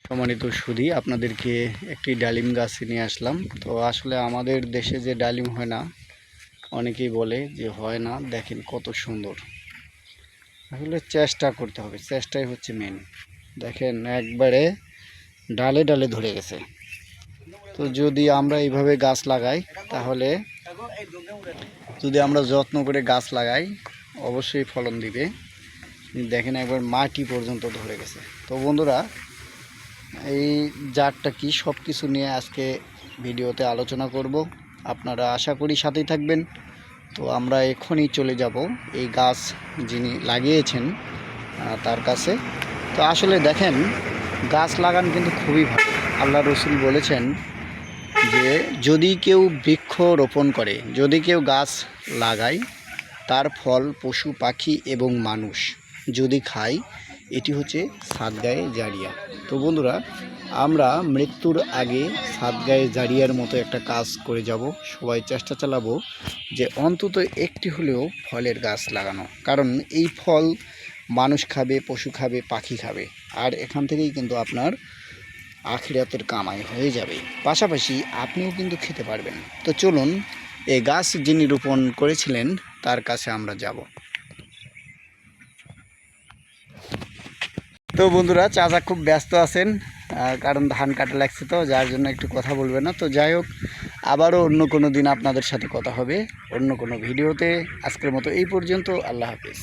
সম্মানিত সুধী, আপনাদেরকে একটি ডালিম গাছ নিয়ে আসলাম। তো আসলে আমাদের দেশে যে ডালিম হয় না, অনেকেই বলে যে হয় না। দেখেন কত সুন্দর। আসলে চেষ্টা করতে হবে, চেষ্টাই হচ্ছে মেন। দেখেন একবারে ডালে ডালে ধরে গেছে। তো যদি আমরা এইভাবে গাছ লাগাই, তাহলে যদি আমরা যত্ন করে গাছ লাগাই, অবশ্যই ফলন দিবে। দেখেন একবার মাটি পর্যন্ত ধরে গেছে। তো বন্ধুরা, এই জাতটা কি সব কিছু নিয়ে আজকে ভিডিওতে আলোচনা করব। আপনারা আশা করি সাথেই থাকবেন। তো আমরা এখনই চলে যাব এই গাছ যিনি লাগিয়েছেন তার কাছে। তো আসলে দেখেন, গাছ লাগান কিন্তু খুবই ভালো। আল্লাহ রসুল বলেছেন যে যদি কেউ বৃক্ষ রোপণ করে, যদি কেউ গাছ লাগায়, তার ফল পশু পাখি এবং মানুষ যদি খায়, এটি হচ্ছে সাদগায়ে জারিয়া। তো বন্ধুরা, আমরা মৃত্যুর আগে সাদগায়ে জারিয়ার মতো একটা কাজ করে যাব। সবাই চেষ্টা চালাবো যে অন্তত একটি হলেও ফলের গাছ লাগানো, কারণ এই ফল মানুষ খাবে, পশু খাবে, পাখি খাবে, আর এখান থেকেই কিন্তু আপনার আখিরাতের কামাই হয়ে যাবে। পাশাপাশি আপনিও কিন্তু খেতে পারবেন। তো চলুন, এই গাছ যিনি রোপণ করেছিলেন তার কাছে আমরা যাব। তো বন্ধুরা, চাচা খুব ব্যস্ত আছেন, কারণ ধান কাটা লাগছে, তো যার জন্য একটু কথা বলবে না। তো যাই হোক, আবারও অন্য কোনো দিন আপনাদের সাথে কথা হবে, অন্য কোনো ভিডিওতে। আজকের মতো এই পর্যন্ত। আল্লাহ হাফিজ।